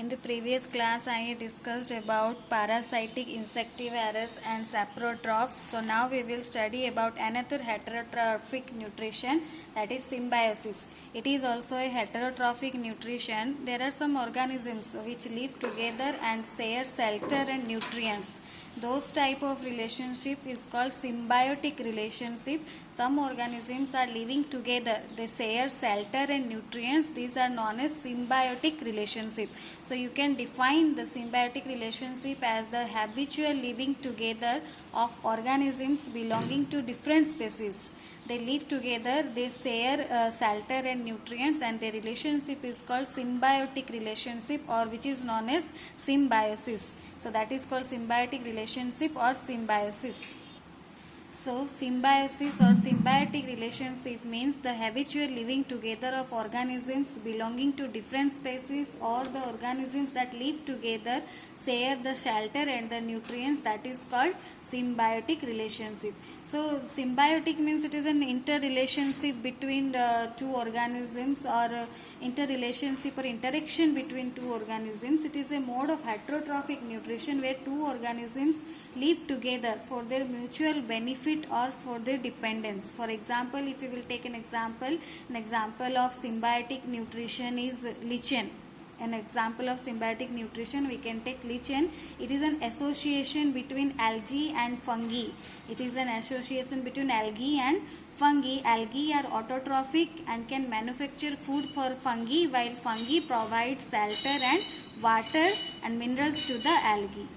In the previous class, I discussed about parasitic insectivorous and saprotrophs. So now we will study about another heterotrophic nutrition, that is symbiosis. It is also a heterotrophic nutrition. There are some organisms which live together and share shelter and nutrients. Those type of relationship is called symbiotic relationship. Some organisms are living together. They share shelter and nutrients. These are known as symbiotic relationship. So you can define the symbiotic relationship as the habitual living together of organisms belonging to different species. They live together, they share shelter and nutrients, and their relationship is called symbiotic relationship, or which is known as symbiosis. So that is called symbiotic relationship or symbiosis. So symbiosis or symbiotic relationship means the habitual living together of organisms belonging to different species, or the organisms that live together share the shelter and the nutrients. That is called symbiotic relationship. So symbiotic means it is an interrelationship between two organisms, or interrelationship or interaction between two organisms. It is a mode of heterotrophic nutrition where two organisms live together for their mutual benefit or for their dependence. For example, if we will take an example of symbiotic nutrition is lichen. An example of symbiotic nutrition, we can take lichen. It is an association between algae and fungi. It is an association between algae and fungi. Algae are autotrophic and can manufacture food for fungi, while fungi provide shelter and water and minerals to the algae.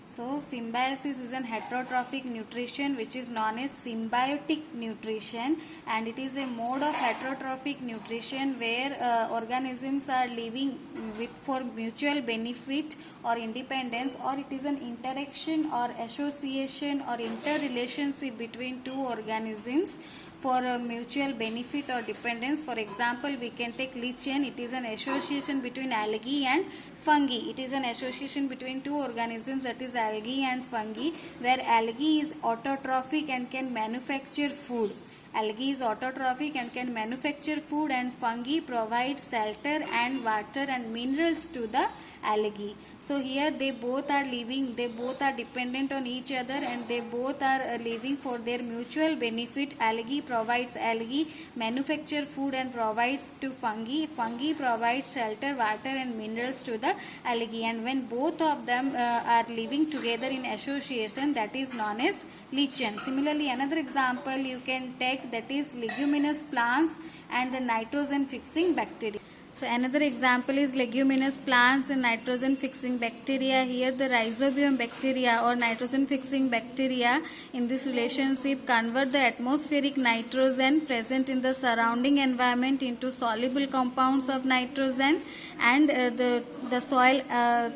So symbiosis is an heterotrophic nutrition which is known as symbiotic nutrition, and it is a mode of heterotrophic nutrition where organisms are living with for mutual benefit or independence, or it is an interaction or association or interrelationship between two organisms for a mutual benefit or dependence. For example, we can take lichen. It is an association between algae and fungi. It is an association between two organisms, that is algae and fungi, where algae is autotrophic and can manufacture food. Algae is autotrophic and can manufacture food, and fungi provide shelter and water and minerals to the algae. So here they both are living, they both are dependent on each other, and they both are living for their mutual benefit. Algae provides algae, manufacture food and provides to fungi. Fungi provides shelter, water and minerals to the algae, and when both of them are living together in association, that is known as lichen. Similarly, another example you can take, that is leguminous plants and the nitrogen fixing bacteria. So another example is leguminous plants and nitrogen fixing bacteria. Here the rhizobium bacteria or nitrogen fixing bacteria in this relationship convert the atmospheric nitrogen present in the surrounding environment into soluble compounds of nitrogen, and the soil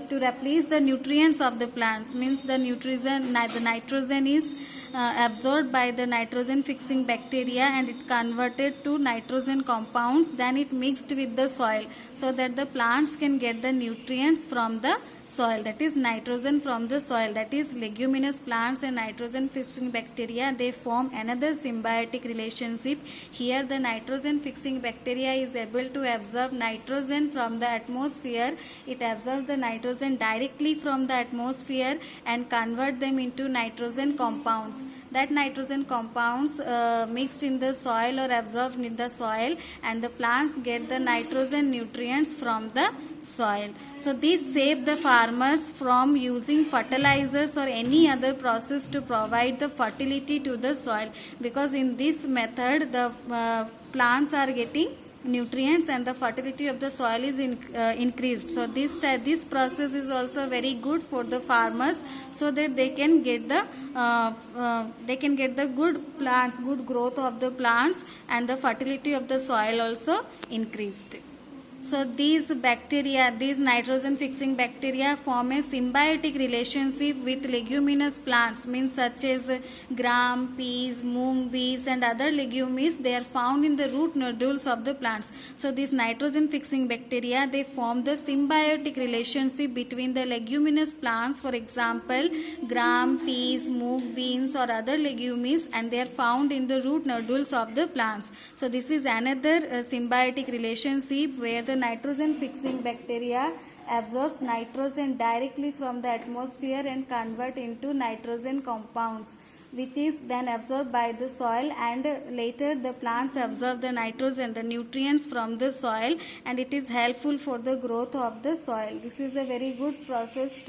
to replace the nutrients of the plants. Means the nitrogen is absorbed by the nitrogen fixing bacteria and it converted to nitrogen compounds, then it mixed with the soil so that the plants can get the nutrients from the soil, that is nitrogen from the soil. That is leguminous plants and nitrogen fixing bacteria, they form another symbiotic relationship. Here the nitrogen fixing bacteria is able to absorb nitrogen from the atmosphere. It absorbs the nitrogen directly from the atmosphere and convert them into nitrogen compounds. That nitrogen compounds mixed in the soil or absorbed in the soil, and the plants get the nitrogen nutrients from the soil. So these save the farmers from using fertilizers or any other process to provide the fertility to the soil, because in this method the plants are getting nutrients and the fertility of the soil is increased. So this process is also very good for the farmers, so that they can get the good plants, good growth of the plants, and the fertility of the soil also increased. So these bacteria, these nitrogen fixing bacteria form a symbiotic relationship with leguminous plants, means such as gram, peas, mung beans and other legumes. They are found in the root nodules of the plants. So these nitrogen fixing bacteria, they form the symbiotic relationship between the leguminous plants, for example gram, peas, mung beans or other legumes, and they are found in the root nodules of the plants. So this is another symbiotic relationship where the nitrogen fixing bacteria absorbs nitrogen directly from the atmosphere and convert into nitrogen compounds, which is then absorbed by the soil, and later the plants absorb the nitrogen, the nutrients from the soil, and it is helpful for the growth of the soil. This is a very good process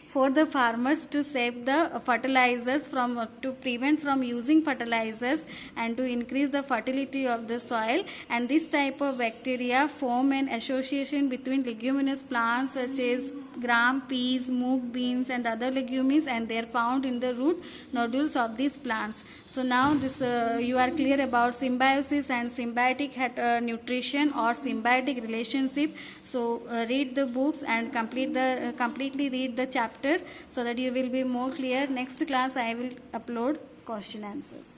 for the farmers to save the fertilizers to prevent from using fertilizers and to increase the fertility of the soil. And this type of bacteria form an association between leguminous plants such as gram, peas, moong beans and other legumes, and they are found in the root nodules of these plants. So now this you are clear about symbiosis and symbiotic nutrition or symbiotic relationship. So read the books and completely read the chapter so that you will be more clear. Next class I will upload question answers.